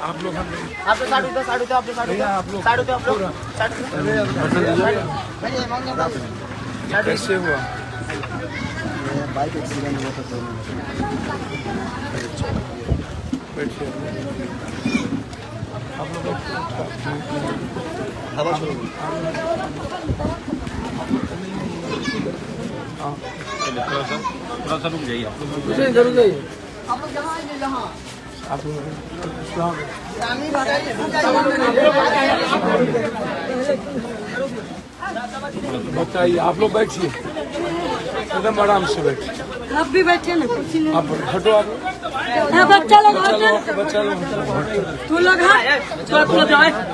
आप लोग हम आप लोग साढ़े दो आप लोग साढ़े दो आप लोग कैसे हुआ? बाइक एक्सीडेंट हुआ था दोनों। बैठिए आप लोग हवा शुरू हुई। थोड़ा सा रुक जाइए आप लोग। इधर जाइए आप लोग जहाँ आइए जहाँ आप लोग बताइए। आप लोग बैठिए एकदम आराम से बैठिए। आप भी बैठे ना कुछ नहीं। आप हटो आप बच्चा लोग बच्चा लोग तू लोग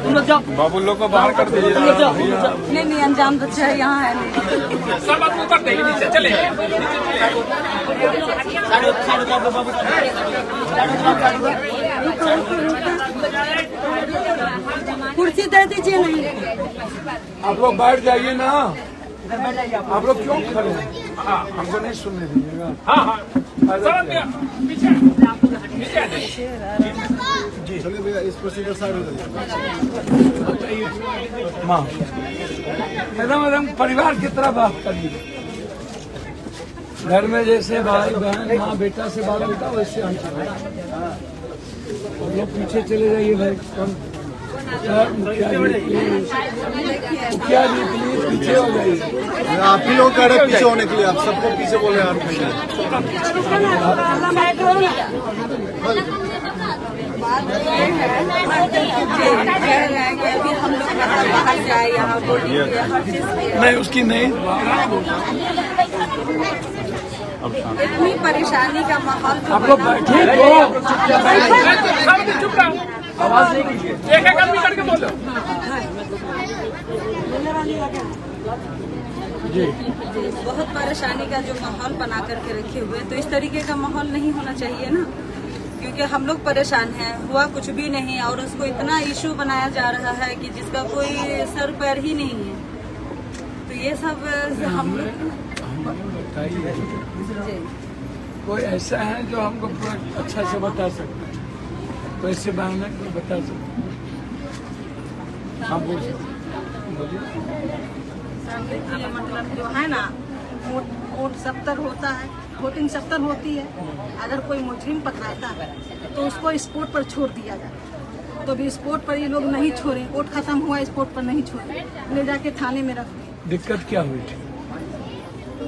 तुम लोग जाओ। बाबू लोग को बाहर कर दीजिए। नहीं नहीं अंजाम तो चाहिए यहाँ है नहीं। सब आप ऊपर देखिए नीचे चले। कुर्सी दे दीजिए नहीं। आप लोग बैठ जाइए ना। आप लोग क्यों खड़े हैं? हमको नहीं सुनने दीजिएगा। जी चलिए भैया इस प्रोसीजर साइड हो जाइए। माँ एकदम परिवार की तरह बात करिए। घर में जैसे भाई बहन माँ बेटा से बात होता वैसे हम लोग पीछे चले जाइए भाई। मुखिया जी प्लीज पीछे हो जाइए। आप ही लोग कह रहे पीछे होने के लिए, आप सबको पीछे बोले आप। नहीं उसकी नहीं। इतनी परेशानी का माहौल। आप लोग बैठे चुप रहो। आवाज नहीं कीजिए। एक आदमी करके बोलो। जी बहुत परेशानी का जो माहौल बना करके रखे हुए, तो इस तरीके का माहौल नहीं होना चाहिए ना, क्योंकि हम लोग परेशान हैं। हुआ कुछ भी नहीं और उसको इतना इशू बनाया जा रहा है कि जिसका कोई सर पैर ही नहीं है। तो ये सब हम लोग बताइए कोई ऐसा है जो हमको पूरा अच्छा से बता सकता है? वैसे बहाना कोई बता सकता है? हाँ बोलिए। मतलब जो है ना वोट 70 होता है, वोटिंग 70 होती है। अगर कोई मुजरिम पकड़ाता है तो उसको स्पॉट पर छोड़ दिया जाए। तो भी स्पॉट पर ये लोग नहीं छोड़े, वोट खत्म हुआ स्पॉट पर नहीं छोड़े, ले जाके थाने में रख दिए। दिक्कत क्या हुई थी?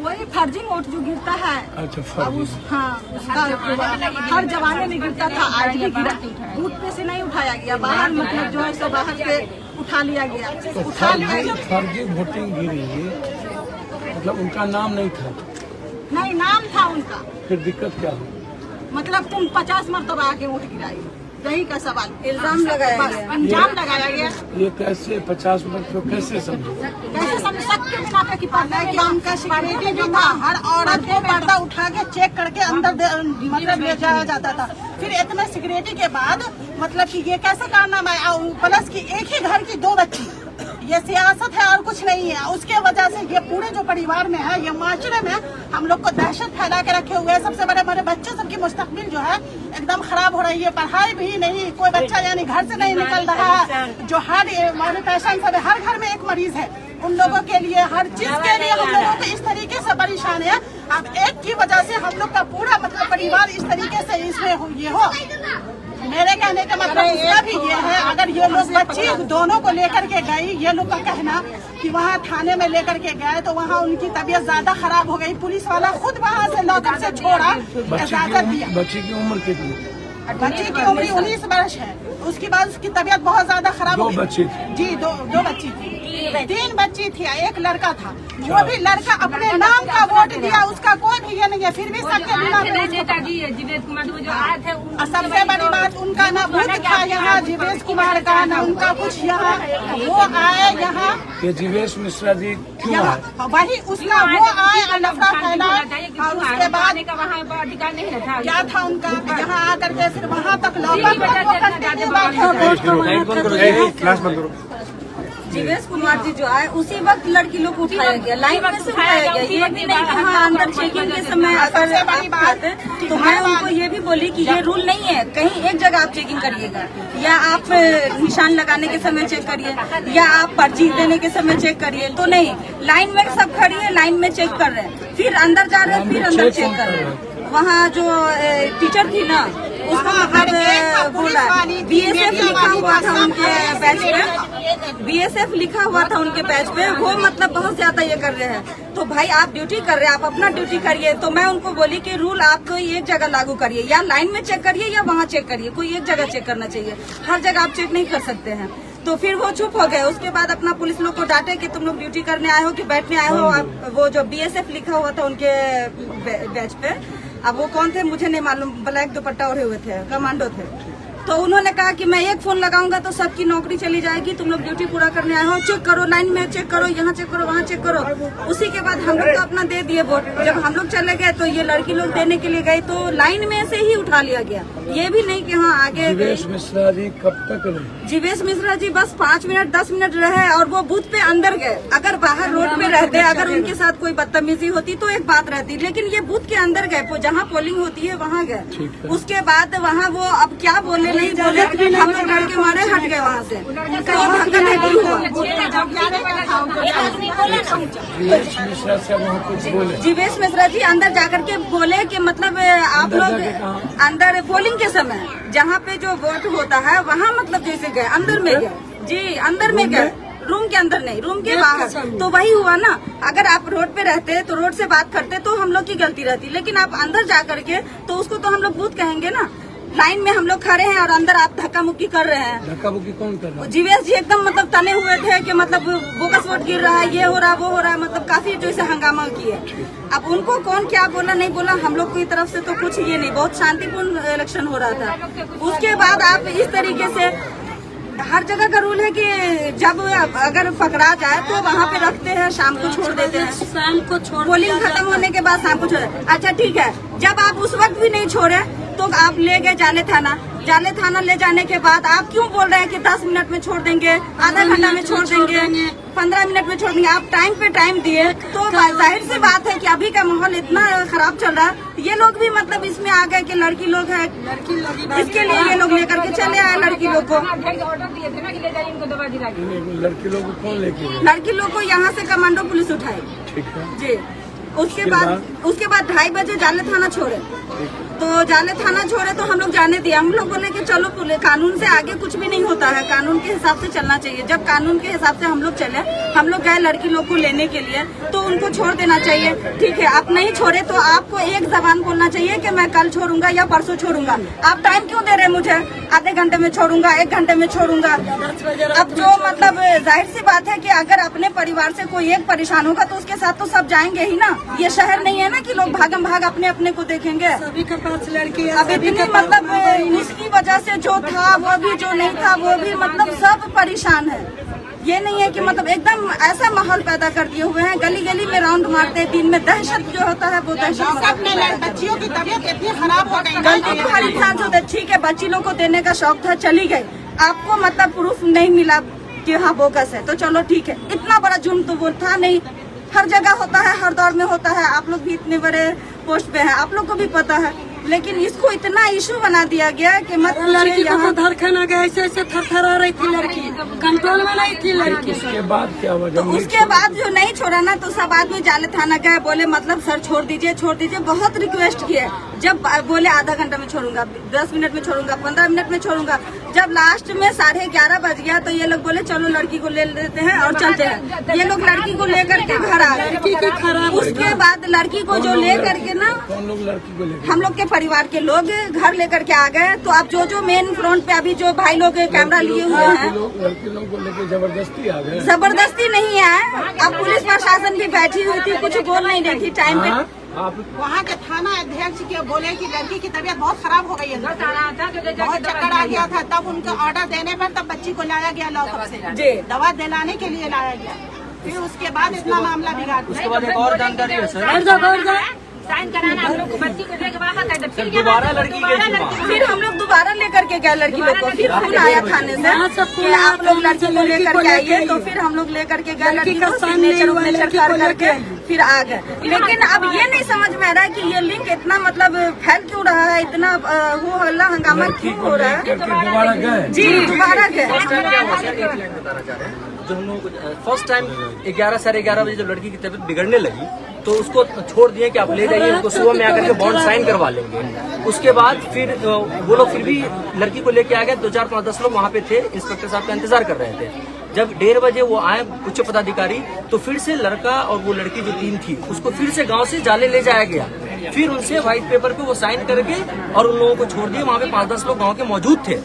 वही फर्जी वोट जो गिरता है। अच्छा अब फर्जी। हाँ उसका हर जमाने में गिरता था, आज भी गिरा। बूथ पे से नहीं उठाया गया, बाहर मतलब जो है सो बाहर से उठा लिया गया। तो उठा लिया फर्जी वोटिंग गिरी मतलब उनका नाम नहीं था? नहीं, नाम था उनका। फिर दिक्कत क्या हुई? मतलब तुम 50 मरतबा आके वोट गिराई, यही का सवाल। इल्जाम लगाया गया। अंजाम लगाया गया। ये कैसे 50 मिनट को कैसे समझो? कैसे समझ सकते बिना पे कि पर्दा है कि उनका सिक्योरिटी जो था, हर औरत को पर्दा उठा के चेक करके अंदर मतलब ले जाया जाता था। फिर इतने सिक्योरिटी के बाद मतलब कि ये कैसे कारनामा है? प्लस की एक ही घर की 2 बच्ची, ये सियासत है और कुछ नहीं है। उसके वजह से ये पूरे जो परिवार में है, ये माशरे में हम लोग को दहशत फैला के रखे हुए हैं। सबसे बड़े हमारे बच्चे सबकी मुस्तकबिल जो है एकदम खराब हो रही है। पढ़ाई भी नहीं, कोई बच्चा यानी घर से नहीं निकल रहा है। जो हमारे पेशेंट सब है, हर घर में एक मरीज है। उन लोगों के लिए हर चीज के लिए हम लोगों को इस तरीके से परेशान है। अब एक की वजह से हम लोग का पूरा मतलब परिवार इस तरीके से इसमें ये हो। मेरे कहने का मतलब उसका भी ये है, अगर ये लोग बच्ची दोनों को लेकर के गई, ये लोग का कहना कि वहाँ थाने में लेकर के गए तो वहाँ उनकी तबीयत ज्यादा खराब हो गई। पुलिस वाला खुद वहाँ से लॉकर से छोड़ा, इजाजत दिया। बच्ची की उम्र कितनी? बच्ची की उम्र 19 वर्ष है। उसके बाद उसकी तबीयत बहुत ज्यादा खराब हो गई। 2 बच्चे थे? जी, दो बच्ची थी। 3 बच्ची थी, एक लड़का था। वो भी लड़का अपने नाम का वोट दिया, उसका कोई भी ये नहीं है। फिर भी सबके बिना और सबसे बड़ी बात उनका ना बुद्ध था यहाँ जीवेश कुमार का, ना उनका कुछ यहाँ। वो आए यहाँ, ये जीवेश मिश्रा जी क्यों आए? वही उसका वो आए और नफरत फैलाए। और उसके बाद क्या था उनका यहाँ आकर के फिर वहाँ तक लॉकर जीवेश कुमार जी जो आए उसी वक्त लड़की लोग को उठाया गया, लाइन में से उठाया गया। ये भी नहीं कि हाँ अंदर चेकिंग के समय अगर आप आते तो मैं उनको ये भी बोली कि ये रूल नहीं है, कहीं एक जगह आप चेकिंग करिएगा, या आप निशान लगाने के समय चेक करिए, या आप पर्ची देने के समय चेक करिए। तो नहीं, लाइन में सब खड़ी है, लाइन में चेक कर रहे हैं, फिर अंदर जा रहे हैं, फिर अंदर चेक कर रहे हैं। वहाँ जो टीचर थी ना उसको मतलब बोला BSF लिखा हुआ था उनके बैच पे, BSF लिखा हुआ था उनके बैच पे, वो मतलब बहुत ज्यादा ये कर रहे हैं। तो भाई आप ड्यूटी कर रहे हैं, आप अपना ड्यूटी करिए। तो मैं उनको बोली कि रूल आप कोई एक जगह लागू करिए, या लाइन में चेक करिए या वहाँ चेक करिए, कोई एक जगह चेक करना चाहिए, हर जगह आप चेक नहीं कर सकते हैं। तो फिर वो चुप हो गए। उसके बाद अपना पुलिस लोग को डांटे कि तुम लोग ड्यूटी करने आए हो कि बैठने आए हो। अब वो जो BSF लिखा हुआ था उनके बैच पे, अब वो कौन थे मुझे नहीं मालूम, ब्लैक दुपट्टा ओढ़े हुए थे, कमांडो थे। तो उन्होंने कहा कि मैं एक फोन लगाऊंगा तो सबकी नौकरी चली जाएगी, तुम लोग ड्यूटी पूरा करने आए हो, चेक करो, लाइन में चेक करो, यहाँ चेक करो, वहाँ चेक करो। उसी के बाद हम लोग तो अपना दे दिए वोट। जब हम लोग चले गए तो ये लड़की लोग देने के लिए गई तो लाइन में से ही उठा लिया गया। ये भी नहीं कि हाँ आगे। जीवेश मिश्रा जी कब तक रहे? जीवेश मिश्रा जी बस 5 मिनट 10 मिनट रहे और वो बूथ पे अंदर गए। अगर बाहर रोड पे रहते, अगर उनके साथ कोई बदतमीजी होती तो एक बात रहती, लेकिन ये बूथ के अंदर गए, जहाँ पोलिंग होती है वहाँ गए। उसके बाद वहाँ वो अब क्या बोले नहीं बोले, हम लोग डर के मारे हट गए वहाँ से। तो हंगामा नहीं हुआ। जीवेश मिश्रा से वहाँ कुछ बोले? जीवेश मिश्रा जी अंदर जाकर के बोले कि मतलब आप लोग अंदर पोलिंग के समय जहाँ पे जो वोट होता है वहाँ मतलब जैसे गए, अंदर में गए जी, अंदर में गए, रूम के अंदर नहीं, रूम के बाहर। तो वही हुआ ना, अगर आप रोड पे रहते तो रोड से बात करते तो हम लोग की गलती रहती, लेकिन आप अंदर जा करके तो उसको तो हम लोग बूथ कहेंगे ना। लाइन में हम लोग खड़े हैं और अंदर आप धक्का मुक्की कर रहे हैं। धक्का मुक्की कौन कर रहा है? जीवेश जी एकदम मतलब तने हुए थे कि मतलब बोगस वोट गिर रहा है, ये हो रहा है, वो हो रहा है, मतलब काफी जो इसे हंगामा किए। अब उनको कौन क्या बोला नहीं बोला, हम लोग की तरफ से तो कुछ ये नहीं, बहुत शांतिपूर्ण इलेक्शन हो रहा था। उसके बाद आप इस तरीके से, हर जगह का रूल है कि जब अगर पकड़ा जाए तो वहाँ पे रखते हैं, शाम को छोड़ देते हैं, शाम को छोड़, पोलिंग खत्म होने के बाद शाम को छोड़। अच्छा ठीक है, जब आप उस वक्त भी नहीं छोड़े तो आप ले गए जाले थाना। जाले थाना ले जाने के बाद आप क्यों बोल रहे हैं कि 10 मिनट में छोड़ देंगे, आधा घंटा में छोड़ देंगे, 15 मिनट में छोड़ देंगे? आप टाइम पे टाइम दिए तो जाहिर सी बात है कि अभी का माहौल इतना खराब चल रहा है। ये लोग भी मतलब इसमें आ गए कि लड़की लोग है, इसके लिए ये लोग लेकर के चले आए लड़की लोग को। लड़की लोग को कौन लेके गए? लड़की लोग को यहाँ से कमांडो पुलिस उठाई। ठीक है जी। उसके बाद 2:30 बजे जाले थाना छोड़े। तो जाले थाना छोड़े तो हम लोग जाने दिए। हम लोग बोले कि चलो कानून से आगे कुछ भी नहीं होता है, कानून के हिसाब से चलना चाहिए। जब कानून के हिसाब से हम लोग चले, हम लोग गए लड़की लोग को लेने के लिए, तो उनको छोड़ देना चाहिए। ठीक है, आप नहीं छोड़े तो आपको एक जबान बोलना चाहिए कि मैं कल छोड़ूंगा या परसों छोड़ूंगा। आप टाइम क्यों दे रहे हैं मुझे? आधे घंटे में छोड़ूंगा, 1 घंटे में छोड़ूंगा। अब जो मतलब जाहिर सी बात है कि अगर अपने परिवार से कोई एक परेशान होगा तो उसके साथ तो सब जाएंगे ही ना। ये शहर नहीं है ना कि लोग भागम भाग अपने अपने को देखेंगे। लड़की अब इतनी मतलब इसकी वजह से जो था वो भी, जो नहीं था वो भी, मतलब सब परेशान है। ये नहीं है कि मतलब एकदम ऐसा माहौल पैदा कर दिए हुए हैं, गली गली में राउंड मारते हैं, दिन में दहशत जो होता है वो दहशत। बच्चियों की तबीयत इतनी खराब हो गई, गलती तो हर इंसान से होता है। ठीक है, बच्ची लोग को देने का शौक था, चली गई, आपको मतलब प्रूफ नहीं मिला कि हाँ बोगस है, तो चलो ठीक है। इतना बड़ा जुर्म तो वो था नहीं, हर जगह होता है, हर दौर में होता है। आप लोग भी इतने बड़े पोस्ट पे हैं, आप लोग को भी पता है, लेकिन इसको इतना इशू बना दिया गया कि मतलब लड़की को धड़कन आ गया, ऐसे ऐसे थरथरा रही थी लड़की, कंट्रोल में नहीं थी लड़की। उसके बाद क्या हुआ? तो उसके बाद जो नहीं छोड़ा ना, तो सब आदमी जाले थाना गए, बोले मतलब सर छोड़ दीजिए, छोड़ दीजिए, बहुत रिक्वेस्ट किए। जब बोले आधा घंटा में छोड़ूंगा, 10 मिनट में छोड़ूंगा, 15 मिनट में छोड़ूंगा। जब लास्ट में 11:30 बज गया तो ये लोग बोले चलो लड़की को ले लेते हैं और चलते हैं। ये लोग लड़की को लेकर के घर आ गए। उसके बाद लड़की को जो ले करके ना, कौन लोग लड़की को लेकर? हम लोग के परिवार के लोग घर लेकर के आ गए। तो अब जो मेन फ्रंट पे अभी जो भाई लोग कैमरा लिए हुए हैं, लड़की लोग को लेकर जबरदस्ती आ गए? जबरदस्ती नहीं है। अब पुलिस प्रशासन भी बैठी हुई थी, कुछ बोल नहीं रही थी टाइम पे। आप वहाँ के थाना अध्यक्ष के बोले कि लड़की की तबीयत बहुत खराब हो गई है, बहुत चक्कर आ गया था। तब उनका ऑर्डर देने पर तब बच्ची को लाया गया लॉकअप से, जी, दवा दिलाने के लिए लाया गया। फिर उसके बाद इतना मामला बिगाड़ दिया। उसके बाद एक और जानकारी है सर, साइन कराना हम लोग को, बच्ची को लेकर वापस आए, फिर दोबारा लड़की के फिर हम लोग दोबारा लेकर के गए लड़की लोग को, फिर फोन आया थाने से कि आप लोग लड़की को लेकर के आइए, तो फिर हम लोग लेकर के गए लड़की को, सिग्नेचर कर करके फिर आ गए। लेकिन अब ये नहीं समझ में आ रहा है कि ये लिंक इतना मतलब फैल क्यों रहा है, इतना हो हल्ला हंगामा क्यों हो रहा है। दोबारा गए जी दोबारा गए। जो हम लोग फर्स्ट टाइम 11 साढ़े 11 बजे जब लड़की की तबीयत बिगड़ने लगी तो उसको छोड़ दिए कि आप ले जाइए, उनको सुबह में आकर के बॉन्ड साइन करवा लेंगे। उसके बाद फिर वो लोग फिर भी लड़की को लेके आ गए, 2 4 5 10 लोग वहाँ पे थे, इंस्पेक्टर साहब का इंतजार कर रहे थे। जब 1:30 बजे वो आए उच्च पदाधिकारी, तो फिर से लड़का और वो लड़की जो टीम थी उसको फिर से गांव से जाले ले जाया गया। फिर उनसे व्हाइट पेपर पे वो साइन करके और उन लोगों को छोड़ दिए। वहाँ पे 5-10 लोग गाँव के मौजूद थे।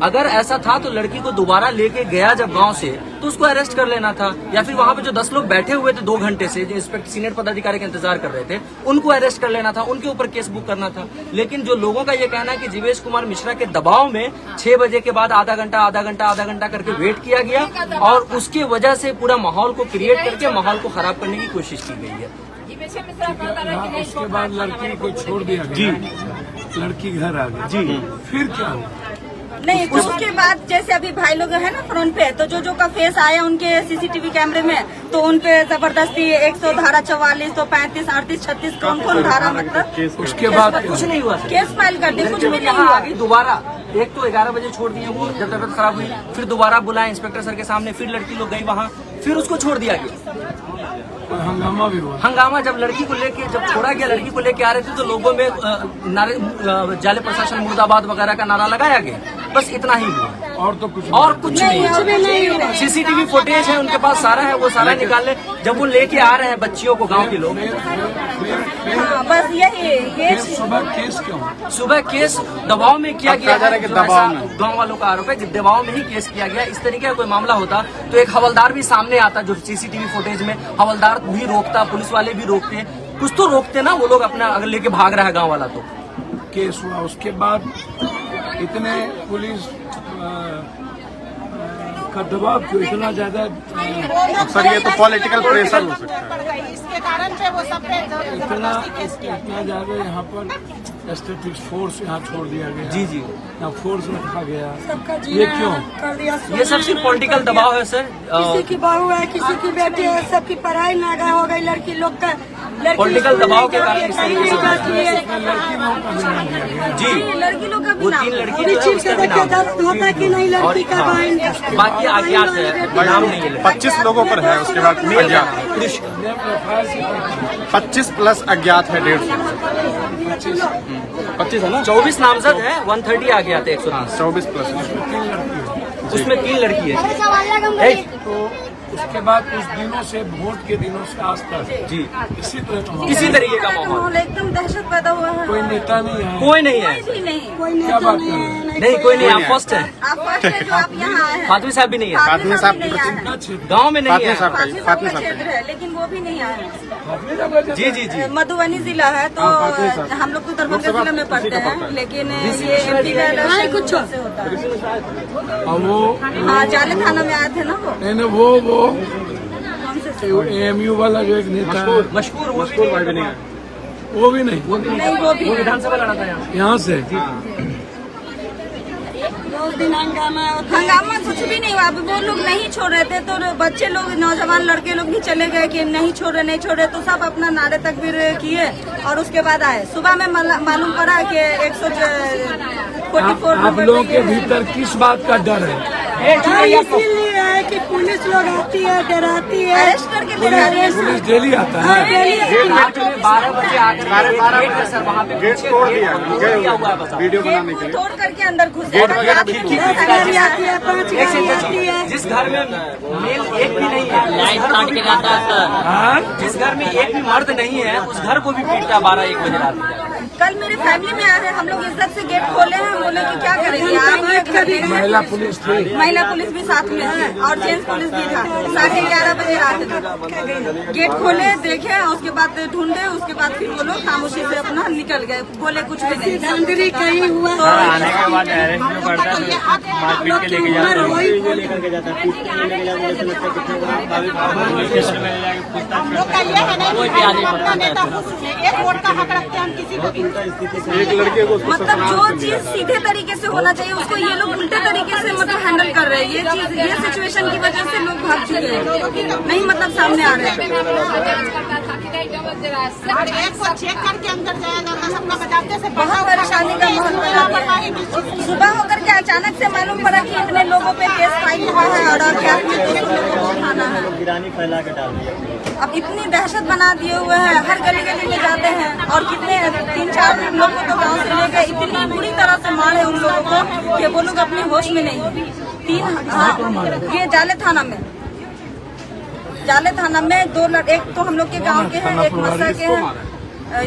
अगर ऐसा था तो लड़की को दोबारा लेके गया जब गांव से, तो उसको अरेस्ट कर लेना था, या फिर वहां पे जो 10 लोग बैठे हुए थे 2 घंटे से, जो इंस्पेक्टर सीनियर पदाधिकारी का इंतजार कर रहे थे, उनको अरेस्ट कर लेना था, उनके ऊपर केस बुक करना था। लेकिन जो लोगों का ये कहना है कि जीवेश कुमार मिश्रा के दबाव में 6 बजे के बाद आधा घंटा करके वेट किया गया और उसकी वजह से पूरा माहौल को क्रिएट करके माहौल को खराब करने की कोशिश की गई है। उसके बाद लड़की को छोड़ दिया गया जी, लड़की घर आ गई जी, फिर क्या हुआ? नहीं, तो उसके बाद जैसे अभी भाई लोग है ना फ्रंट पे, तो जो का फेस आया उनके सीसीटीवी कैमरे में, तो उनपे जबरदस्ती 100 धारा 44 तो 35 38 36 कौन धारा मतलब उसके बाद कुछ नहीं हुआ, केस फाइल कर दी, कुछ भी नहीं यहाँ हुआ। आ गई दोबारा। एक तो 11 बजे छोड़ दिए वो जब तबियत खराब हुई, फिर दोबारा बुलाया इंस्पेक्टर सर के सामने, फिर लड़की लोग गई वहाँ, फिर उसको छोड़ दिया गया। हंगामा भी हुआ। हंगामा जब लड़की को लेके जब छोड़ा गया, लड़की को लेके आ रहे थे तो लोगों में नारे जाले प्रशासन मुर्दाबाद वगैरह का नारा लगाया गया। बस इतना ही हुआ, और तो कुछ नहीं। सीसीटीवी फुटेज है उनके पास, सारा है, वो सारा निकाल ले। जब वो लेके आ रहे हैं बच्चियों को, गांव के लोग, हाँ, बस यही सुबह केस दबाव में किया गया है। गाँव वालों का आरोप है कि दबाव में ही केस किया गया। इस तरीके का कोई मामला होता तो एक हवलदार भी सामने आता, जो सीसीटीवी फुटेज में हवलदार भी रोकता, पुलिस वाले भी रोकते, कुछ तो रोकते ना। वो लोग अपना अगर लेके भाग रहा है गाँव वाला, तो केस हुआ। उसके बाद इतने पुलिस का दबाव क्यों इतना ज्यादा? सर ये तो पॉलिटिकल प्रेशर हो सकता है, इसके कारण से वो सब पे इतना ज्यादा यहाँ पर स्टैटिक फोर्स यहाँ छोड़ दिया गया। जी यहाँ फोर्स रखा गया, सबका ये क्यों? कर दिया। ये सब सिर्फ पॉलिटिकल दबाव है सर। किसी की बहू है, किसी की बेटी है, सबकी पढ़ाई नागा हो गई, लड़की लोग का पॉलिटिकल दबाव के कारण इस तरीके से लड़की लोगों का भी नहीं दिया गया। जी, लड़की लोग का भी वो नाम 3 लड़की पूरी चीज से देखिए दर्द होता कि नहीं लड़की का बहन का। बाकी अज्ञात है, नाम नहीं है। 25 लोगों पर है, उसके बाद अज्ञात पुरुष 25 प्लस अज्ञात है 150। 25 है ना, 24 नामजद है, 130 आ गया था 130। 24 प्लस उसमें 3 लड़की है। तो उसके बाद कुछ दिनों से, वोट के दिनों से आज तक जी इसी तरह का माहौल। इसी तरीके का माहौल, एकदम दहशत पैदा हुआ है। कोई नेता नहीं है, कोई नहीं है, कोई भी नहीं। कोई क्या नेता बात नहीं कर रहे है, नहीं कोई नहीं। आप फर्स्ट है, आप फर्स्ट है जो आप यहाँ आए हैं। फातिमा साहब भी नहीं है, फातिमा साहब नहीं आए हैं। गाँव में नहीं फातिमा है। साहब फातिमा फातिमा का साहब क्षेत्र है, लेकिन वो भी नहीं आए हैं। जी जी जी। मधुबनी जिला है, तो हम लोग तो दरभंगा जिले में पढ़ते हैं, लेकिन ये एमपी का इलेक्शन कुछ से होता है। और वो हाँ, जाले थाना में आए थे ना वो। नहीं वो कौन से AMU वाला जो एक नेता है, मशहूर भाई भी नहीं है, वो भी नहीं, नहीं, वो भी विधानसभा लड़ा था यहाँ से। 2 दिन हंगामा होता है। हंगामा कुछ भी नहीं हुआ। अभी वो लोग नहीं छोड़ रहे थे, तो बच्चे लोग, नौजवान लड़के लोग भी चले गए कि नहीं छोड़ रहे, तो सब अपना नारे तकबीर किए और उसके बाद आए। सुबह में मालूम पड़ा कि 144 आप लोगों के भीतर किस बात का डर है? डर इसीलिए है कि पुलिस लोग आती है, डराती है, अरेस्ट करके ले जा रहे हैं। पुलिस डेली आता हाँ, है। डेली रात में 12 बजे आकर 12 सर वहाँ पे गेट तोड़ दिया, दिया हुआ है, बस वीडियो बनाने के लिए। तोड़ करके अंदर घुस गेट वगैरह भी 10 गाड़ी आती है, 5 गाड़ी आती है। जिस घर में मेल एक भी नहीं है, लाइट काट के जाता है सर। हाँ? जिस घर में एक भी मर्द नहीं है, उस घर को भी पीटता 12-1 बजे रात में। कल मेरी फैमिली में आए हैं, हम लोग इज्जत से गेट खोले हैं, बोले कि क्या करेंगे, आप ये घर गए। महिला पुलिस थी। महिला पुलिस भी साथ में है और जेंट्स पुलिस भी था। 11:30 बजे रात में गेट खोले, देखे, उसके बाद ढूंढे, उसके बाद फिर वो लोग खामोशी से अपना निकल गए, बोले कुछ भी नहीं। धांधली कहीं हुआ तो आने के बाद अरेस्ट में पड़ता है, मारपीट के लेके जाते हैं, हम लोग का ये है नहीं कि हम अपना नेता खुश है, एक वोट का हक रखते हैं हम किसी को भी। एक लड़के को मतलब जो चीज सीधे तरीके से होना चाहिए उसको ये लोग उल्टे तरीके से मतलब हैंडल कर रहे हैं। ये चीज, ये सिचुएशन की वजह से लोग भाग चुके हैं, नहीं मतलब सामने आ रहे हैं। और एक को चेक करके अंदर जाया जाता, सबका बचाते से बहुत परेशानी का माहौल बना दिया है। सुबह होकर के अचानक से मालूम पड़ा कि इतने लोगों पे केस फाइल हुआ है और क्या उठाना है। फैला के डाल दिया। अब इतनी दहशत बना दिए हुए हैं, हर गली गली में जाते हैं और कितने 3-4 लोगों को तो गाँव से लेकर इतनी बुरी तरह से मारे उन लोगों को कि वो लोग अपने होश में नहीं। 3 हाँ, ये जाले थाना में 2 एक तो हम लोग के गांव के हैं, एक मस्सा के हैं,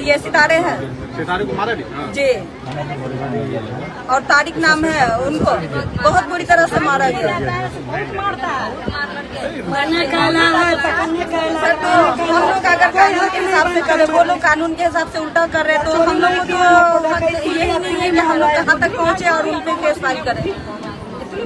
ये सितारे हैं, सितारे को मारा भी जी, और तारिक नाम है उनको, बहुत बुरी तरह से मारा गया। सर तो हम लोग अगर कानून के हिसाब से करें, वो लोग कानून के हिसाब से उल्टा कर रहे, तो हम लोग को तो यही नहीं है कि हम लोग कहाँ तक पहुँचे और उन पे केस फाइल करें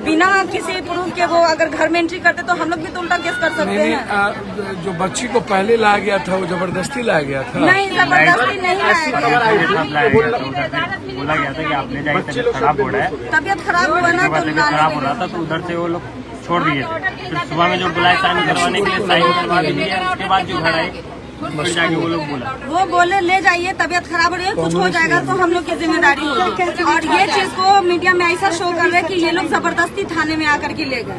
बिना किसी प्रूफ के। वो अगर घर में एंट्री करते तो हम लोग भी तो उल्टा केस कर सकते हैं। जो बच्ची को पहले लाया गया था वो जबरदस्ती लाया गया था। नहीं, जबरदस्ती नहीं लाया बोला गया था कि आपने जाके तबीयत खराब हो रहा है, तबीयत खराब हुआ ना तो खराब हो रहा था, तो उधर से वो लोग छोड़ दिए थे। फिर सुबह में जो बुलाए साइन करवाने के लिए साइन करवा दिए, उसके बाद जो घर आए फिर जाके वो लोग बोला, वो बोले ले जाइए, तबीयत खराब हो रही है, कुछ हो जाएगा तो हम लोग की जिम्मेदारी होगी। और ये चीज को मीडिया में ऐसा शो कर रहे हैं कि ये लोग जबरदस्ती थाने में आकर के ले गए,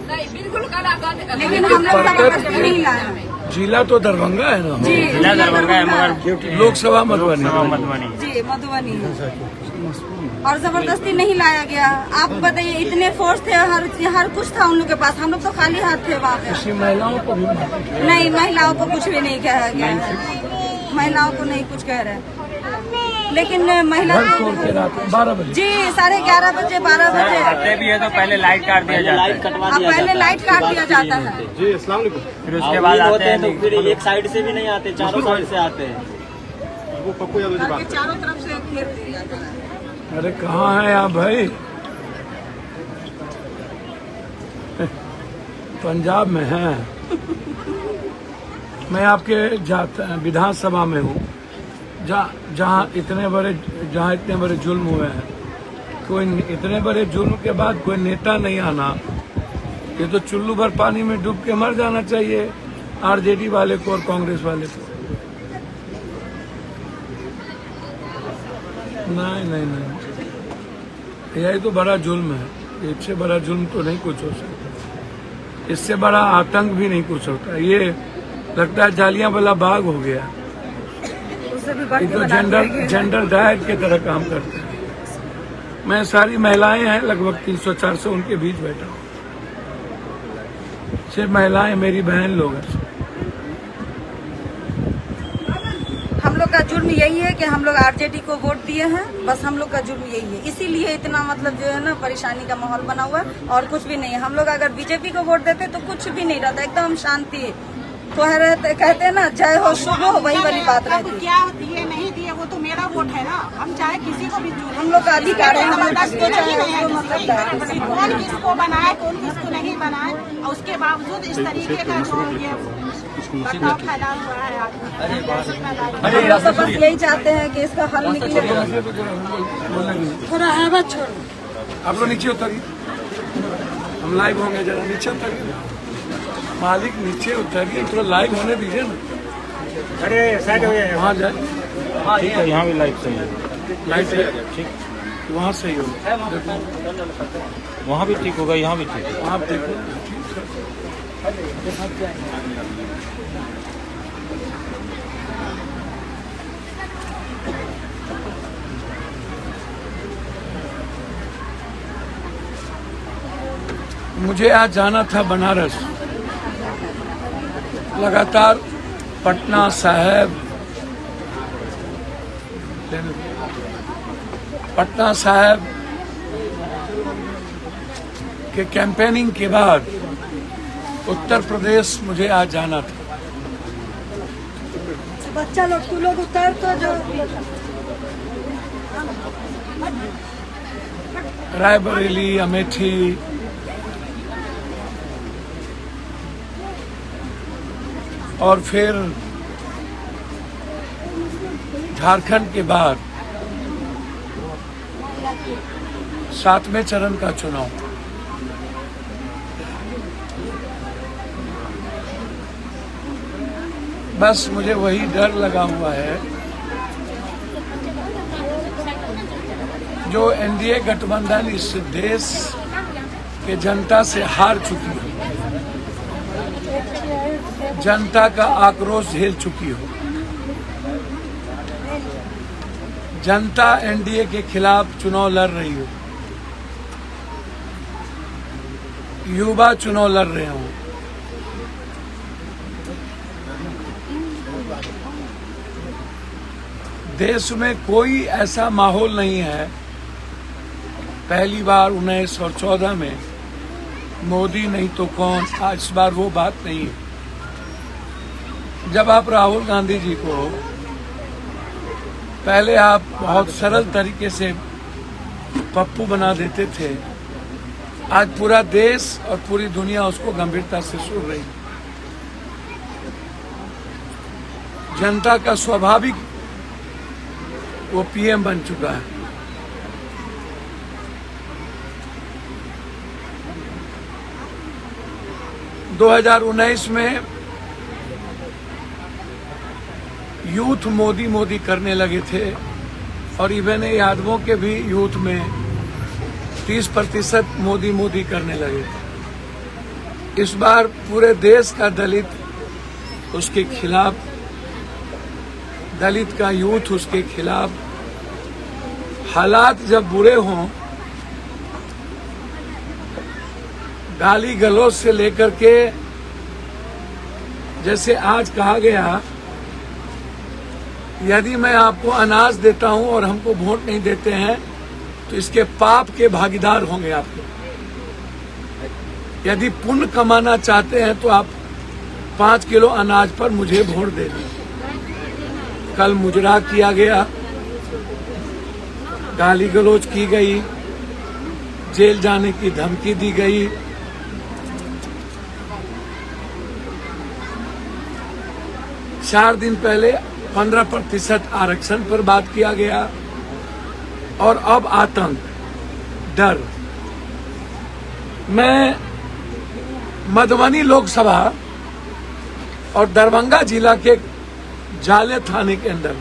लेकिन हम लोग जबरदस्ती नहीं लाए। जिला तो दरभंगा है ना? जी, जिला दरभंगा है मगर लोकसभा मधुबनी। जी मधुबनी है और जबरदस्ती नहीं लाया गया। आप बताइए, इतने फोर्स थे, हर कुछ था उन लोग के पास, हम लोग तो खाली हाथ थे वहाँ पे। किसी महिलाओं को भी नहीं, महिलाओं को कुछ भी नहीं कहा गया है, महिलाओं को नहीं कुछ कह रहे, लेकिन महिला 12 बजे जी 11:30 बजे 12 बजे आते भी है तो पहले लाइट काट दिया जाता है, पहले लाइट काट दिया जाता है। जी अस्सलाम वालेकुम। फिर उसके बाद आते हैं तो फिर एक साइड से भी नहीं आते, चारों साइड से आते हैं। वो पप्पू यादव जी बात चारों तरफ से घेर दिया जाता है। अरे कहाँ है आप भाई? पंजाब में हैं। मैं आपके विधानसभा में हूँ, जहाँ इतने बड़े जुल्म हुए हैं, कोई इतने बड़े जुल्म के बाद कोई नेता नहीं आना, ये तो चुल्लू भर पानी में डूब के मर जाना चाहिए आरजेडी वाले को और कांग्रेस वाले को। नहीं, यही तो बड़ा जुल्म है, इससे बड़ा जुल्म तो नहीं कुछ हो सकता, इससे बड़ा आतंक भी नहीं कुछ होता। ये लगता है जालियांवाला बाग हो गया, ये तो जेंडर डायट की तरह काम करते हैं। मैं सारी महिलाएं हैं, लगभग 300-400 उनके बीच बैठा हूँ, सिर्फ महिलाएं मेरी बहन लोग हैं। हम लोग का जुर्म यही है कि हम लोग आरजेडी को वोट दिए हैं, बस हम लोग का जुर्म यही है, इसीलिए इतना मतलब जो है ना परेशानी का माहौल बना हुआ है और कुछ भी नहीं है। हम लोग अगर बीजेपी को वोट देते तो कुछ भी नहीं रहता, एकदम शांति तो कहते हैं ना, जय हो शुभ हो, वही वाली बात रहती है। क्या दिए नहीं दिए वो तो मेरा वोट है ना, हम चाहे किसी को भी हम लोग का अधिकार है, हम कौन किसको बनाए कौन किसको नहीं बनाए, और उसके बावजूद इस तरीके का जो ये बदलाव फैला हुआ है हम लोग तो बस यही चाहते हैं कि इसका हल निकले। थोड़ा हवा छोड़ो, आप लोग नीचे उतरिए, हम लाइव होंगे, जरा नीचे उतरिए, मालिक नीचे उतरिए, थोड़ा लाइव होने दीजिए ना। अरे साइड हो गया, वहाँ जाए, ठीक है, यहाँ भी लाइट सही है, लाइट से ठीक, वहाँ सही होगा, वहाँ भी ठीक होगा, यहाँ भी ठीक है। आप देखो मुझे आज जाना था बनारस, लगातार पटना साहिब कि कैंपेनिंग के बाद उत्तर प्रदेश मुझे आज जाना था। बच्चा लोग तू लोग उतर तो जो रायबरेली, अमेठी, और फिर झारखंड के बाद 7वें चरण का चुनाव। बस मुझे वही डर लगा हुआ है जो एनडीए गठबंधन इस देश के जनता से हार चुकी हो, जनता का आक्रोश झेल चुकी हो, जनता एनडीए के खिलाफ चुनाव लड़ रही हो, युवा चुनाव लड़ रहे हो, देश में कोई ऐसा माहौल नहीं है। पहली बार 19 और 14 में मोदी नहीं तो कौन, आज इस बार वो बात नहीं है। जब आप राहुल गांधी जी को पहले आप बहुत सरल तरीके से पप्पू बना देते थे, आज पूरा देश और पूरी दुनिया उसको गंभीरता से सुन रही। जनता का स्वाभाविक वो पीएम बन चुका है। दो 2019 में यूथ मोदी मोदी करने लगे थे और इवन यादवों के भी यूथ में 30% मोदी मोदी करने लगे थे। इस बार पूरे देश का दलित उसके खिलाफ, दलित का यूथ उसके खिलाफ। हालात जब बुरे हों, गाली गलौज से लेकर के, जैसे आज कहा गया, यदि मैं आपको अनाज देता हूं और हमको वोट नहीं देते हैं तो इसके पाप के भागीदार होंगे आप लोग। यदि पुण्य कमाना चाहते हैं तो आप 5 किलो अनाज पर मुझे वोट दे दीजिए। कल मुजरा किया गया, गाली गलौज की गई, जेल जाने की धमकी दी गई। चार दिन पहले 15% आरक्षण पर बात किया गया और अब आतंक, डर। मैं मधुबनी लोकसभा और दरभंगा जिला के जाले थाने के अंदर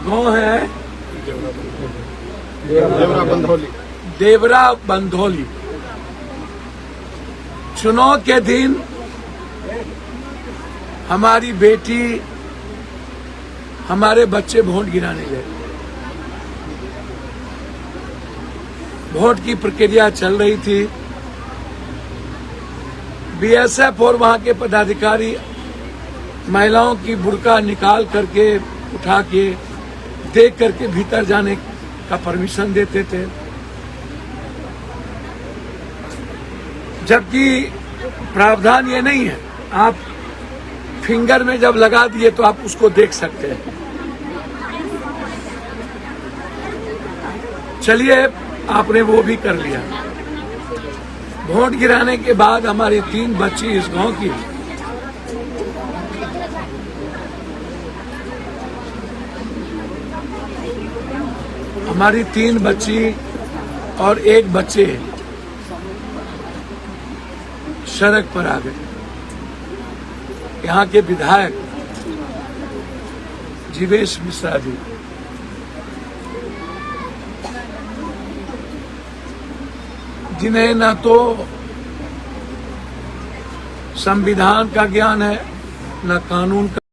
गांव है देवरा बंधौली। चुनाव के दिन हमारी बेटी, हमारे बच्चे वोट गिराने गए। वोट की प्रक्रिया चल रही थी। बीएसएफ और वहां के पदाधिकारी महिलाओं की बुर्का निकाल करके, उठा के, देख करके भीतर जाने का परमिशन देते थे, जबकि प्रावधान ये नहीं है। आप फिंगर में जब लगा दिए तो आप उसको देख सकते हैं। चलिए, आपने वो भी कर लिया। वोट गिराने के बाद हमारी 3 बच्ची इस गांव की हमारी 3 बच्ची और 1 बच्चे सड़क पर आ गए। यहाँ के विधायक जीवेश मिश्रा जी, जिन्हें न तो संविधान का ज्ञान है, न कानून का।